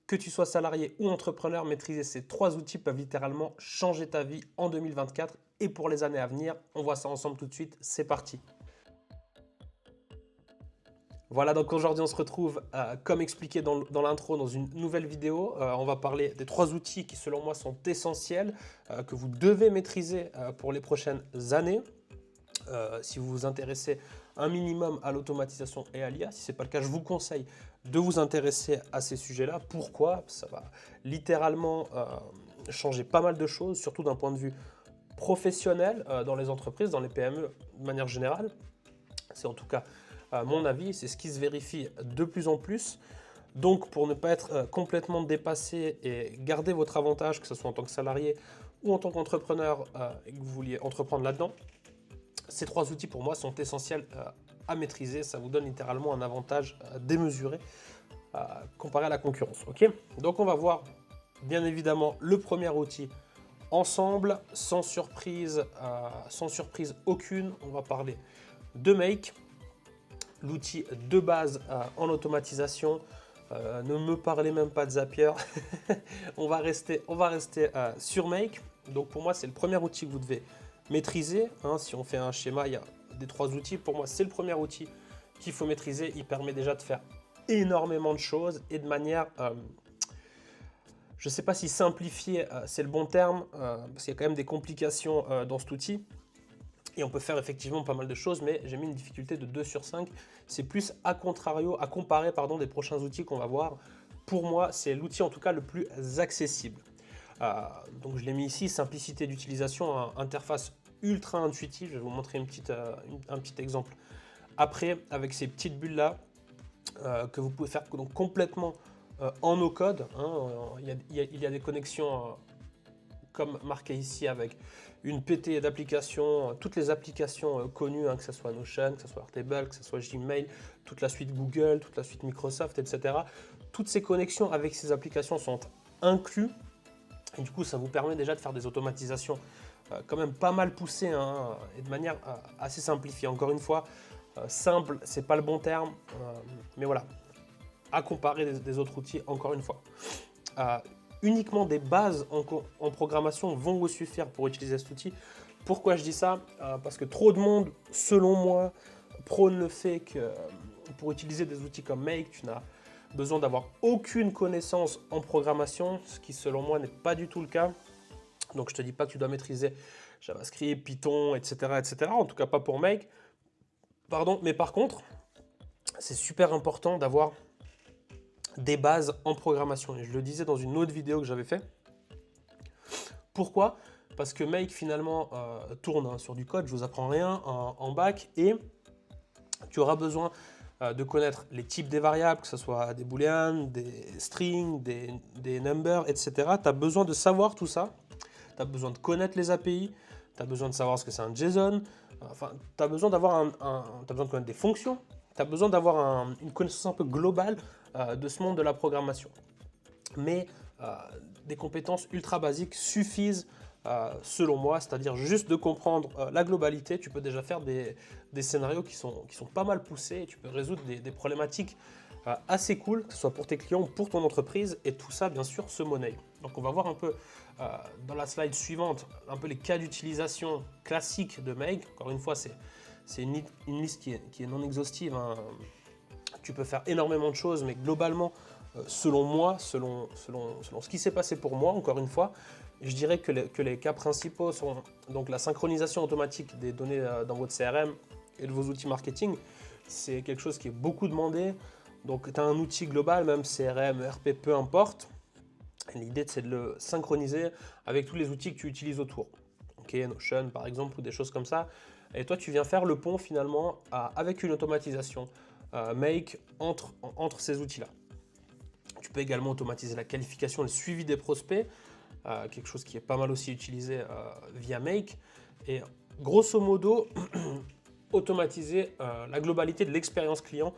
Que tu sois salarié ou entrepreneur, maîtriser ces 3 outils peuvent littéralement changer ta vie en 2024 et pour les années à venir. On voit ça ensemble tout de suite, c'est parti. Voilà, donc aujourd'hui on se retrouve, comme expliqué dans l'intro, dans une nouvelle vidéo. On va parler des 3 outils qui selon moi sont essentiels, que vous devez maîtriser pour les prochaines années. Si vous vous intéressez un minimum à l'automatisation et à l'IA, si ce n'est pas le cas, je vous conseille de vous intéresser à ces sujets-là. Pourquoi? Ça va littéralement changer pas mal de choses, surtout d'un point de vue professionnel dans les entreprises, dans les PME de manière générale. C'est en tout cas mon avis, c'est ce qui se vérifie de plus en plus. Donc pour ne pas être complètement dépassé et garder votre avantage, que ce soit en tant que salarié ou en tant qu'entrepreneur et que vous vouliez entreprendre là-dedans, ces 3 outils pour moi sont essentiels à maîtriser. Ça vous donne littéralement un avantage démesuré comparé à la concurrence. Ok, donc on va voir bien évidemment le premier outil ensemble, sans surprise aucune. On va parler de Make, l'outil de base en automatisation. Ne me parlez même pas de Zapier. on va rester sur Make. Donc pour moi, c'est le premier outil que vous devez maîtriser. Si on fait un schéma, il y a des 3 outils. Pour moi, c'est le premier outil qu'il faut maîtriser. Il permet déjà de faire énormément de choses et de manière, je ne sais pas si simplifier, c'est le bon terme, parce qu'il y a quand même des complications dans cet outil. Et on peut faire effectivement pas mal de choses, mais j'ai mis une difficulté de 2 sur 5. C'est plus à comparer des prochains outils qu'on va voir. Pour moi, c'est l'outil en tout cas le plus accessible. Donc je l'ai mis ici, simplicité d'utilisation, interface ultra intuitive. Je vais vous montrer un petit exemple. Après, avec ces petites bulles là, que vous pouvez faire donc complètement en no code. Il y a des connexions comme marqué ici avec une PT d'applications, toutes les applications connues, que ce soit Notion, que ce soit Airtable, que ce soit Gmail, toute la suite Google, toute la suite Microsoft, etc. Toutes ces connexions avec ces applications sont incluses. Et du coup, ça vous permet déjà de faire des automatisations quand même pas mal poussées et de manière assez simplifiée. Encore une fois, simple, c'est pas le bon terme, mais voilà, à comparer des autres outils, encore une fois. Uniquement des bases en programmation vont vous suffire pour utiliser cet outil. Pourquoi je dis ça? Parce que trop de monde, selon moi, prône le fait que pour utiliser des outils comme Make, tu n'as besoin d'avoir aucune connaissance en programmation, ce qui selon moi n'est pas du tout le cas. Donc je te dis pas que tu dois maîtriser JavaScript, Python, etc., etc. En tout cas pas pour Make. Mais par contre, c'est super important d'avoir des bases en programmation. Et je le disais dans une autre vidéo que j'avais fait. Pourquoi? Parce que Make finalement tourne sur du code, je vous apprends rien en bac, et tu auras besoin de connaître les types des variables, que ce soit des booleans, des strings, des numbers, etc. Tu as besoin de savoir tout ça, tu as besoin de connaître les API, tu as besoin de savoir ce que c'est un JSON, tu as besoin de connaître des fonctions, tu as besoin d'avoir une connaissance un peu globale de ce monde de la programmation. Mais des compétences ultra basiques suffisent selon moi, c'est-à-dire juste de comprendre la globalité. Tu peux déjà faire des scénarios qui sont pas mal poussés et tu peux résoudre des problématiques assez cool, que ce soit pour tes clients ou pour ton entreprise, et tout ça bien sûr se monnaie. Donc on va voir un peu dans la slide suivante un peu les cas d'utilisation classiques de Make. Encore une fois, c'est une liste qui est non exhaustive. Tu peux faire énormément de choses, mais globalement, selon moi, selon ce qui s'est passé pour moi, encore une fois, je dirais que les cas principaux sont donc la synchronisation automatique des données dans votre CRM et de vos outils marketing. C'est quelque chose qui est beaucoup demandé. Donc, tu as un outil global, même CRM, ERP, peu importe. L'idée, c'est de le synchroniser avec tous les outils que tu utilises autour. Ok, Notion, par exemple, ou des choses comme ça. Et toi, tu viens faire le pont, finalement, avec une automatisation Make entre ces outils-là. Tu peux également automatiser la qualification et le suivi des prospects, quelque chose qui est pas mal aussi utilisé via Make. Et grosso modo, automatiser la globalité de l'expérience client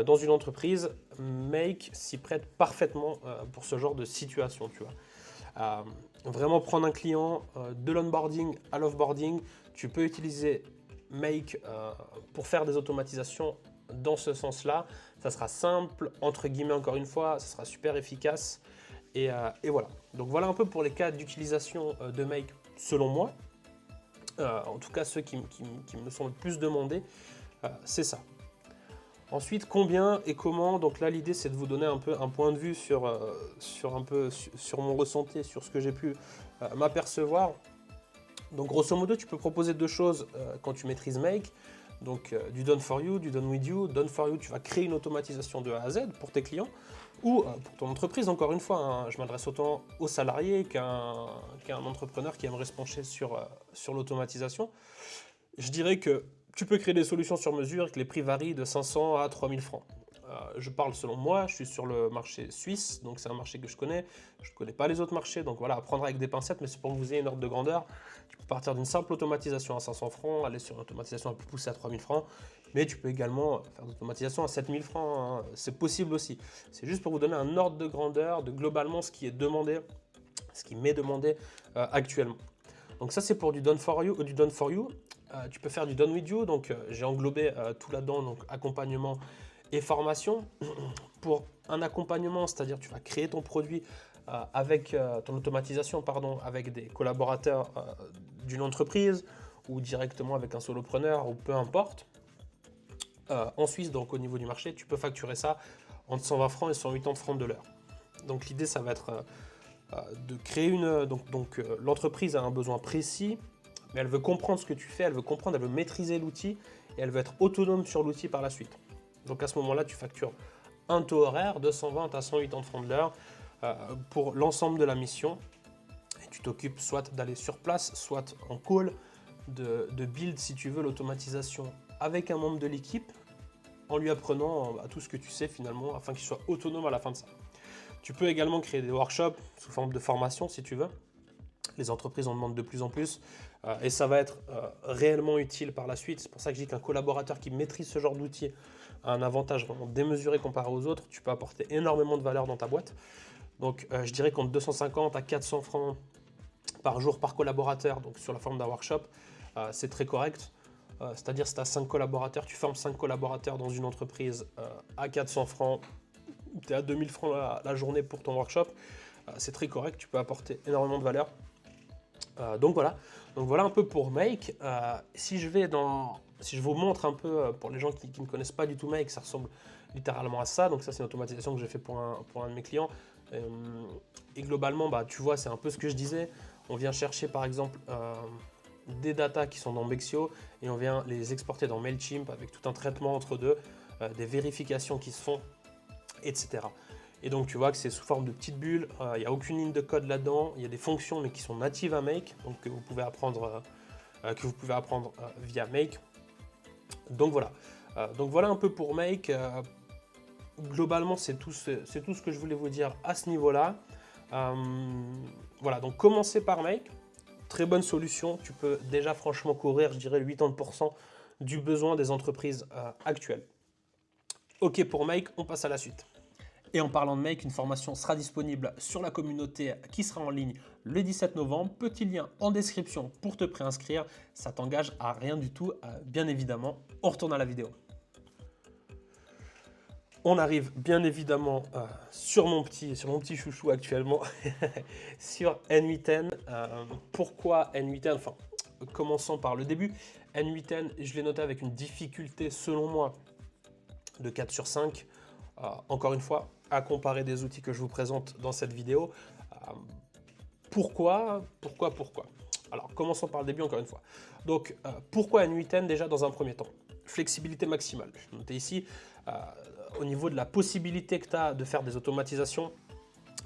dans une entreprise. Make s'y prête parfaitement pour ce genre de situation, tu vois. Vraiment prendre un client de l'onboarding à l'offboarding, tu peux utiliser Make pour faire des automatisations dans ce sens-là. Ça sera simple, entre guillemets encore une fois, ça sera super efficace. Et voilà. Donc voilà un peu pour les cas d'utilisation de Make selon moi. En tout cas, ceux qui me sont le plus demandés, c'est ça. Ensuite, combien et comment? Donc là, l'idée, c'est de vous donner un peu un point de vue sur mon ressenti, sur ce que j'ai pu m'apercevoir. Donc grosso modo, tu peux proposer deux choses quand tu maîtrises Make. Donc du done for you, du done with you. Done for you, tu vas créer une automatisation de A à Z pour tes clients ou pour ton entreprise. Encore une fois, hein, je m'adresse autant aux salariés qu'à un entrepreneur qui aimerait se pencher sur l'automatisation. Je dirais que tu peux créer des solutions sur mesure et que les prix varient de 500 à 3000 francs. Je parle selon moi, je suis sur le marché suisse, donc c'est un marché que je connais. Je ne connais pas les autres marchés, donc voilà, à prendre avec des pincettes, mais c'est pour que vous ayez une ordre de grandeur. Tu peux partir d'une simple automatisation à 500 francs, aller sur une automatisation un peu poussée à 3000 francs, mais tu peux également faire une automatisation à 7000 francs, hein. C'est possible aussi. C'est juste pour vous donner un ordre de grandeur de globalement ce qui est demandé, ce qui m'est demandé actuellement. Donc ça, c'est pour du done for you ou du done for you. Tu peux faire du done with you, donc j'ai englobé tout là-dedans, donc accompagnement et formation. Pour un accompagnement, c'est-à-dire tu vas créer ton produit avec ton automatisation, pardon, avec des collaborateurs d'une entreprise ou directement avec un solopreneur ou peu importe. En Suisse, donc au niveau du marché, tu peux facturer ça entre 120 francs et 180 francs de l'heure. Donc l'idée, ça va être de créer une... Donc l'entreprise a un besoin précis, mais elle veut comprendre ce que tu fais, elle veut maîtriser l'outil et elle veut être autonome sur l'outil par la suite. Donc à ce moment-là, tu factures un taux horaire de 120 à 180 francs de l'heure pour l'ensemble de la mission. Et tu t'occupes soit d'aller sur place, soit en call, de build, si tu veux, l'automatisation avec un membre de l'équipe, en lui apprenant tout ce que tu sais finalement, afin qu'il soit autonome à la fin de ça. Tu peux également créer des workshops sous forme de formation si tu veux. Les entreprises en demandent de plus en plus et ça va être réellement utile par la suite. C'est pour ça que je dis qu'un collaborateur qui maîtrise ce genre d'outil a un avantage vraiment démesuré comparé aux autres. Tu peux apporter énormément de valeur dans ta boîte. Donc je dirais qu'entre 250 à 400 francs par jour par collaborateur, donc sur la forme d'un workshop, c'est très correct. C'est-à-dire si tu as 5 collaborateurs, tu formes 5 collaborateurs dans une entreprise à 400 francs, tu es à 2000 francs la journée pour ton workshop. C'est très correct, tu peux apporter énormément de valeur. Donc voilà un peu pour Make. Si je vous montre un peu, pour les gens qui ne connaissent pas du tout Make, ça ressemble littéralement à ça. Donc ça, c'est une automatisation que j'ai fait pour un de mes clients. Et globalement, tu vois, c'est un peu ce que je disais. On vient chercher par exemple des datas qui sont dans Mexio et on vient les exporter dans Mailchimp avec tout un traitement entre deux, des vérifications qui se font, etc. Et donc tu vois que c'est sous forme de petites bulles, il n'y a aucune ligne de code là-dedans, il y a des fonctions mais qui sont natives à Make, donc que vous pouvez apprendre, via Make. Donc voilà un peu pour Make. Globalement, c'est tout ce que je voulais vous dire à ce niveau-là. Voilà, donc commencez par Make. Très bonne solution, tu peux déjà franchement couvrir, je dirais, 80% du besoin des entreprises actuelles. Ok pour Make, on passe à la suite. Et en parlant de Make, une formation sera disponible sur la communauté qui sera en ligne le 17 novembre. Petit lien en description pour te préinscrire. Ça t'engage à rien du tout, bien évidemment. On retourne à la vidéo. On arrive bien évidemment sur mon petit chouchou actuellement, sur N8N. Pourquoi N8N? Enfin, commençons par le début. N8N, je l'ai noté avec une difficulté selon moi de 4 sur 5. Encore une fois, à comparer des outils que je vous présente dans cette vidéo. Pourquoi? Alors, commençons par le début encore une fois. Donc, pourquoi N8N déjà dans un premier temps? Flexibilité maximale. Je vais noter ici, au niveau de la possibilité que tu as de faire des automatisations,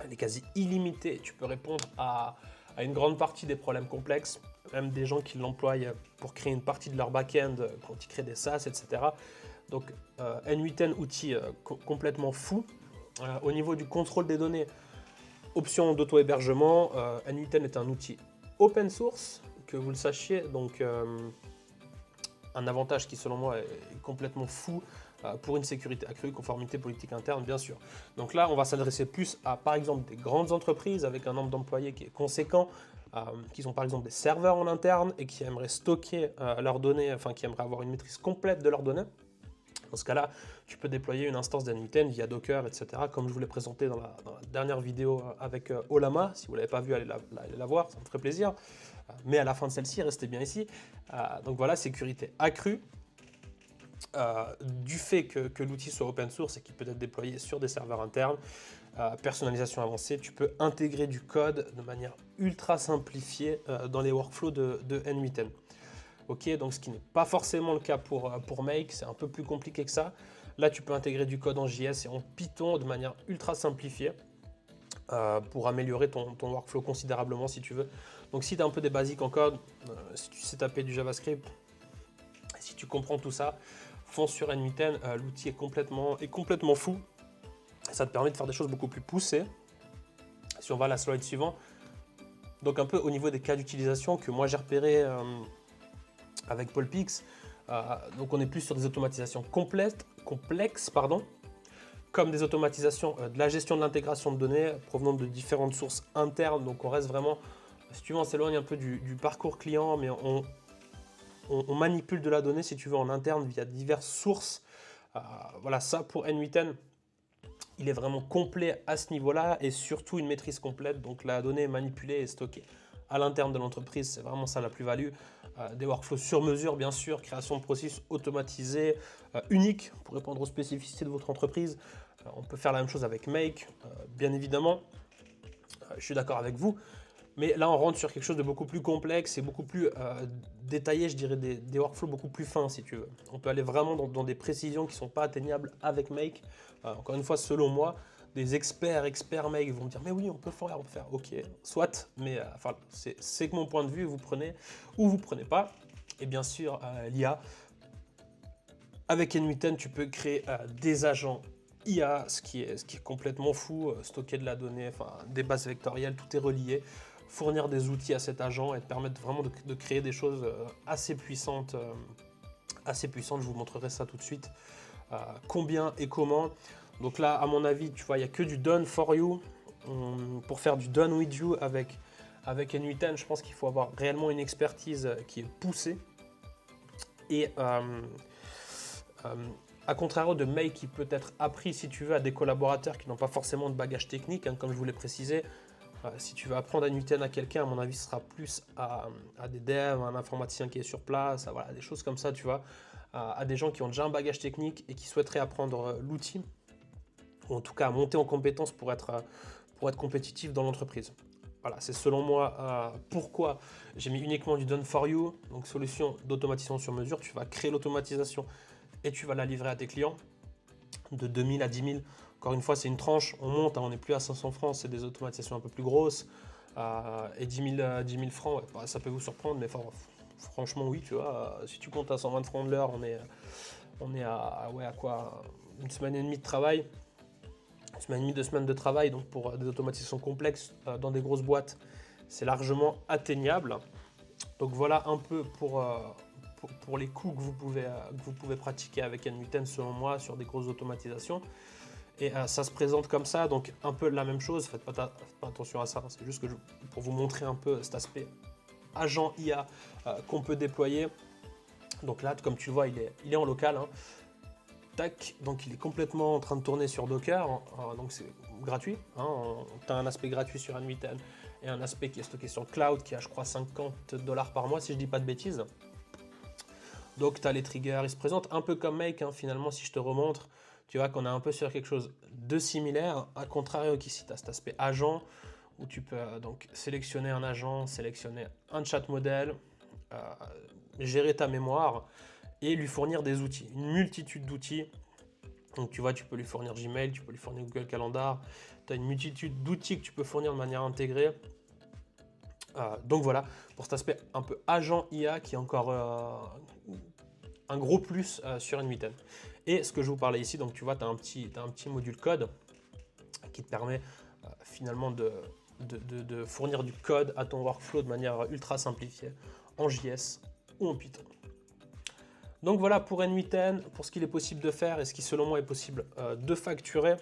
elle est quasi illimitée. Tu peux répondre à une grande partie des problèmes complexes, même des gens qui l'emploient pour créer une partie de leur back-end quand ils créent des SaaS, etc. Donc N8N, outil complètement fou. Au niveau du contrôle des données, option d'auto-hébergement, N8N est un outil open source, que vous le sachiez, donc un avantage qui selon moi est complètement fou pour une sécurité accrue, conformité politique interne bien sûr. Donc là on va s'adresser plus à par exemple des grandes entreprises avec un nombre d'employés qui est conséquent, qui ont par exemple des serveurs en interne et qui aimeraient stocker leurs données, enfin qui aimeraient avoir une maîtrise complète de leurs données. Dans ce cas-là, tu peux déployer une instance d'N8N via Docker, etc. Comme je vous l'ai présenté dans la dernière vidéo avec Ollama. Si vous ne l'avez pas vu, allez la voir, ça me ferait plaisir. Mais à la fin de celle-ci, restez bien ici. Donc voilà, sécurité accrue. Du fait que l'outil soit open source et qu'il peut être déployé sur des serveurs internes, personnalisation avancée, tu peux intégrer du code de manière ultra simplifiée dans les workflows de N8N. Ok, donc ce qui n'est pas forcément le cas pour Make, c'est un peu plus compliqué que ça. Là, tu peux intégrer du code en JS et en Python de manière ultra simplifiée pour améliorer ton workflow considérablement si tu veux. Donc si tu as un peu des basiques en code, si tu sais taper du JavaScript, si tu comprends tout ça, fonce sur N8N, l'outil est complètement fou. Ça te permet de faire des choses beaucoup plus poussées. Si on va à la slide suivante, donc un peu au niveau des cas d'utilisation que moi j'ai repéré avec Pollpix, donc on est plus sur des automatisations complexes, comme des automatisations de la gestion de l'intégration de données provenant de différentes sources internes. Donc on reste vraiment, si tu veux, on s'éloigne un peu du parcours client, mais on manipule de la donnée, si tu veux, en interne via diverses sources. Voilà, ça pour N8N, il est vraiment complet à ce niveau-là et surtout une maîtrise complète. Donc la donnée est manipulée et stockée à l'interne de l'entreprise, c'est vraiment ça la plus-value. Des workflows sur mesure, bien sûr, création de processus automatisés, uniques pour répondre aux spécificités de votre entreprise. On peut faire la même chose avec Make, bien évidemment. Je suis d'accord avec vous. Mais là, on rentre sur quelque chose de beaucoup plus complexe et beaucoup plus détaillé, je dirais des workflows beaucoup plus fins, si tu veux. On peut aller vraiment dans des précisions qui ne sont pas atteignables avec Make. Encore une fois, selon moi, des experts Make vont me dire « Mais oui, on peut faire, ok, soit, mais enfin, c'est que mon point de vue, vous prenez ou vous prenez pas. » Et bien sûr, l'IA. Avec N8N, tu peux créer des agents IA, ce qui est complètement fou, stocker de la donnée, enfin, des bases vectorielles, tout est relié. Fournir des outils à cet agent et te permettre vraiment de créer des choses assez puissantes. Je vous montrerai ça tout de suite. Combien et comment. Donc là, à mon avis, tu vois, il n'y a que du done for you. Pour faire du done with you avec N8N, je pense qu'il faut avoir réellement une expertise qui est poussée. Et à contrario de Make, qui peut être appris, si tu veux, à des collaborateurs qui n'ont pas forcément de bagage technique, hein, comme je vous l'ai précisé. Si tu veux apprendre N8N à quelqu'un, à mon avis, ce sera plus à des devs, à un informaticien qui est sur place, voilà, des choses comme ça, tu vois, à des gens qui ont déjà un bagage technique et qui souhaiteraient apprendre l'outil, ou en tout cas à monter en compétences pour être compétitif dans l'entreprise. Voilà, c'est selon moi pourquoi j'ai mis uniquement du Done for You, donc solution d'automatisation sur mesure. Tu vas créer l'automatisation et tu vas la livrer à tes clients de 2000 à 10 000. Encore une fois, c'est une tranche, on monte, hein, on n'est plus à 500 francs, c'est des automatisations un peu plus grosses. Et 10 000 francs, ouais, bah, ça peut vous surprendre, mais franchement, oui, tu vois, si tu comptes à 120 francs de l'heure, on est à quoi, une semaine et demie de travail, une semaine et demie, 2 semaines de travail, donc pour des automatisations complexes dans des grosses boîtes, c'est largement atteignable. Donc voilà un peu pour les coûts que vous pouvez pratiquer avec N8N selon moi sur des grosses automatisations. Et ça se présente comme ça, donc un peu la même chose, faites pas attention à ça, c'est juste que pour vous montrer un peu cet aspect agent IA qu'on peut déployer. Donc là, comme tu le vois, il est en local. Hein. Tac, donc il est complètement en train de tourner sur Docker, donc c'est gratuit. Hein. Tu as un aspect gratuit sur N8N et un aspect qui est stocké sur le cloud qui a, je crois, $50 par mois, si je dis pas de bêtises. Donc tu as les triggers, ils se présentent un peu comme Make, hein, finalement, si je te remontre. Tu vois qu'on est un peu sur quelque chose de similaire, à contrario qu'ici, tu as cet aspect agent, où tu peux donc sélectionner un agent, sélectionner un chat modèle, gérer ta mémoire et lui fournir des outils, une multitude d'outils. Donc tu vois, tu peux lui fournir Gmail, tu peux lui fournir Google Calendar, tu as une multitude d'outils que tu peux fournir de manière intégrée. Donc voilà, pour cet aspect un peu agent IA qui est encore un gros plus sur N8N. Et ce que je vous parlais ici, donc tu vois, tu as un petit module code qui te permet finalement de fournir du code à ton workflow de manière ultra simplifiée en JS ou en Python. Donc voilà pour N8N, pour ce qu'il est possible de faire et ce qui selon moi est possible de facturer.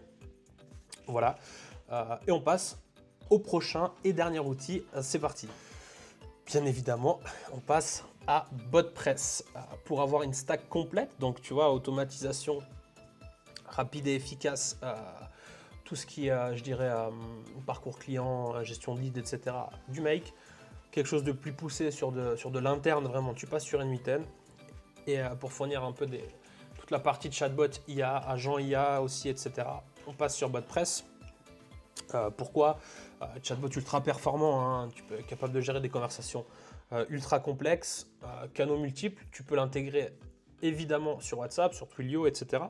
Voilà, et on passe au prochain et dernier outil, c'est parti. Bien évidemment, on passe à BotPress pour avoir une stack complète. Donc tu vois, automatisation rapide et efficace, tout ce qui est, je dirais, parcours client, gestion de lead, etc. du Make. Quelque chose de plus poussé sur de l'interne, vraiment, tu passes sur N8N. Et pour fournir un peu toute la partie de chatbot IA, agent IA aussi, etc. On passe sur BotPress. Pourquoi chatbot ultra performant, hein, tu peux être capable de gérer des conversations ultra complexes, canaux multiples, tu peux l'intégrer évidemment sur WhatsApp, sur Twilio, etc.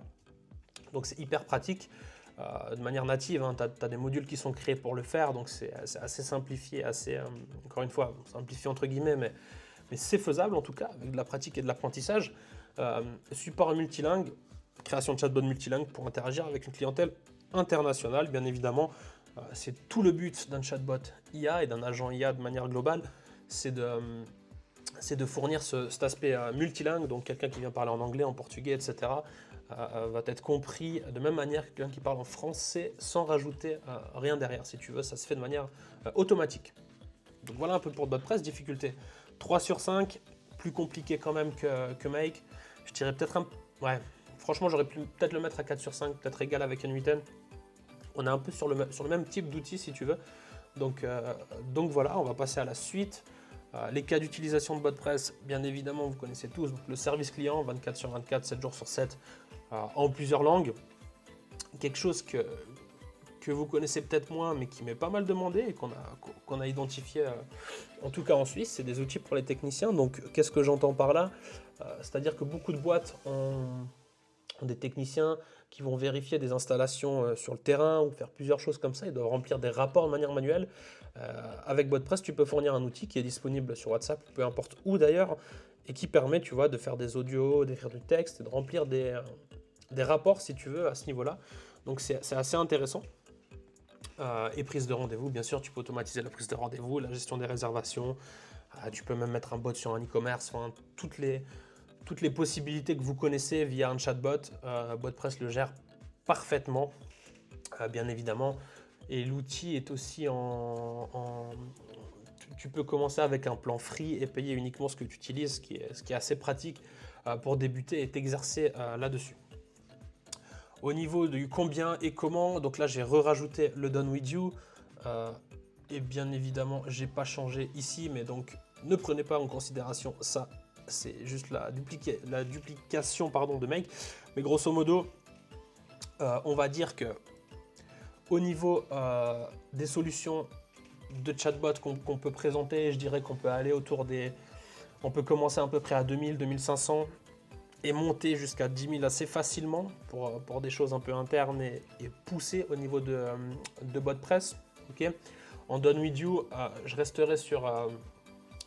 Donc c'est hyper pratique de manière native, hein, tu as des modules qui sont créés pour le faire, donc c'est assez simplifié, assez, encore une fois, simplifié entre guillemets, mais c'est faisable en tout cas, avec de la pratique et de l'apprentissage. Support multilingue, création de chatbot multilingue pour interagir avec une clientèle internationale, bien évidemment. C'est tout le but d'un chatbot IA et d'un agent IA de manière globale, c'est de fournir cet aspect multilingue, donc quelqu'un qui vient parler en anglais, en portugais, etc., va être compris de même manière que quelqu'un qui parle en français sans rajouter rien derrière. Si tu veux, ça se fait de manière automatique. Donc voilà un peu pour BotPress, difficulté 3 sur 5, plus compliqué quand même que Make. Je dirais peut-être ouais, franchement j'aurais pu peut-être le mettre à 4 sur 5, peut-être égal avec N8N. On est un peu sur le même type d'outil si tu veux. Donc voilà, on va passer à la suite. Les cas d'utilisation de BotPress, bien évidemment, vous connaissez tous. Donc, le service client, 24 sur 24, 7 jours sur 7, en plusieurs langues. Quelque chose que vous connaissez peut-être moins, mais qui m'est pas mal demandé et qu'on a identifié, en tout cas en Suisse, c'est des outils pour les techniciens. Donc, qu'est-ce que j'entends par là? C'est-à-dire que beaucoup de boîtes ont des techniciens qui vont vérifier des installations sur le terrain ou faire plusieurs choses comme ça. Ils doivent remplir des rapports de manière manuelle. Avec BotPress, tu peux fournir un outil qui est disponible sur WhatsApp, peu importe où d'ailleurs, et qui permet, tu vois, de faire des audios, d'écrire du texte et de remplir des rapports, si tu veux, à ce niveau-là. Donc, c'est assez intéressant. Et prise de rendez-vous, bien sûr, tu peux automatiser la prise de rendez-vous, la gestion des réservations. Tu peux même mettre un bot sur un e-commerce, enfin, toutes les possibilités que vous connaissez via un chatbot, BotPress le gère parfaitement, bien évidemment. Et l'outil est aussi tu peux commencer avec un plan free et payer uniquement ce que tu utilises, ce qui est assez pratique pour débuter et t'exercer là-dessus. Au niveau du combien et comment, donc là j'ai rajouté le Done With You. Et bien évidemment, j'ai pas changé ici, mais donc ne prenez pas en considération ça. C'est juste la duplication de Make. Mais grosso modo, on va dire que au niveau des solutions de chatbot qu'on peut présenter, je dirais qu'on peut aller on peut commencer à peu près à 2000, 2500 et monter jusqu'à 10 000 assez facilement pour des choses un peu internes et poussées au niveau de BotPress. Okay. En Done With You, je resterai sur...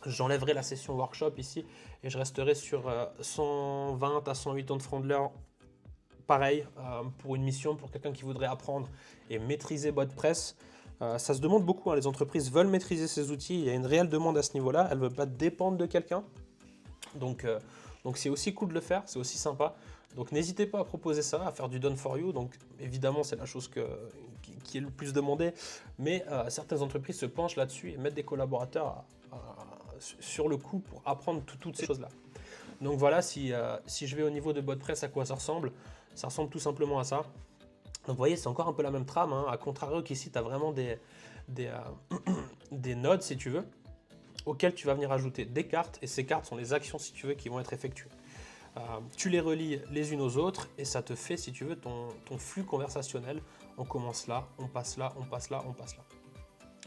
j'enlèverai la session workshop ici et je resterai sur 120 à 180 francs de l'heure. Pareil, pour une mission, pour quelqu'un qui voudrait apprendre et maîtriser BotPress. Ça se demande beaucoup, hein, les entreprises veulent maîtriser ces outils, il y a une réelle demande à ce niveau-là, elles ne veulent pas dépendre de quelqu'un. Donc c'est aussi cool de le faire, c'est aussi sympa. Donc n'hésitez pas à proposer ça, à faire du done for you. Donc évidemment c'est la chose qui est le plus demandée, mais certaines entreprises se penchent là-dessus et mettent des collaborateurs sur le coup pour apprendre toutes ces choses-là. Donc voilà, si je vais au niveau de BotPress, à quoi ça ressemble tout simplement à ça. Donc vous voyez, c'est encore un peu la même trame, hein, à contrario qu'ici tu as vraiment des nodes si tu veux, auxquelles tu vas venir ajouter des cartes, et ces cartes sont les actions si tu veux qui vont être effectuées. Tu les relis les unes aux autres et ça te fait, si tu veux, ton flux conversationnel. On commence là, on passe là, on passe là, on passe là.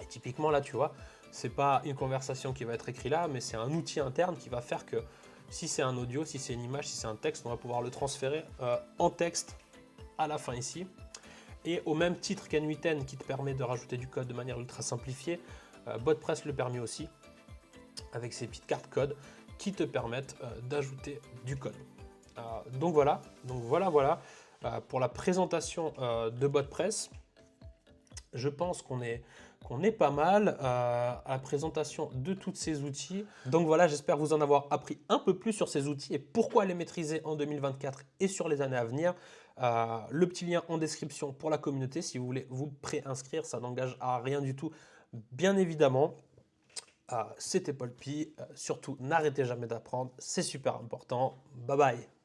Et typiquement là, tu vois, c'est pas une conversation qui va être écrite là, mais c'est un outil interne qui va faire que si c'est un audio, si c'est une image, si c'est un texte, on va pouvoir le transférer en texte à la fin ici. Et au même titre qu'N8N qui te permet de rajouter du code de manière ultra simplifiée, BotPress le permet aussi avec ces petites cartes code qui te permettent d'ajouter du code. Donc voilà pour la présentation de BotPress. Je pense qu'on est pas mal à la présentation de tous ces outils. Donc voilà, j'espère vous en avoir appris un peu plus sur ces outils et pourquoi les maîtriser en 2024 et sur les années à venir. Le petit lien en description pour la communauté si vous voulez vous préinscrire, ça n'engage à rien du tout, bien évidemment. C'était Paul Pi. Surtout, n'arrêtez jamais d'apprendre, c'est super important. Bye bye.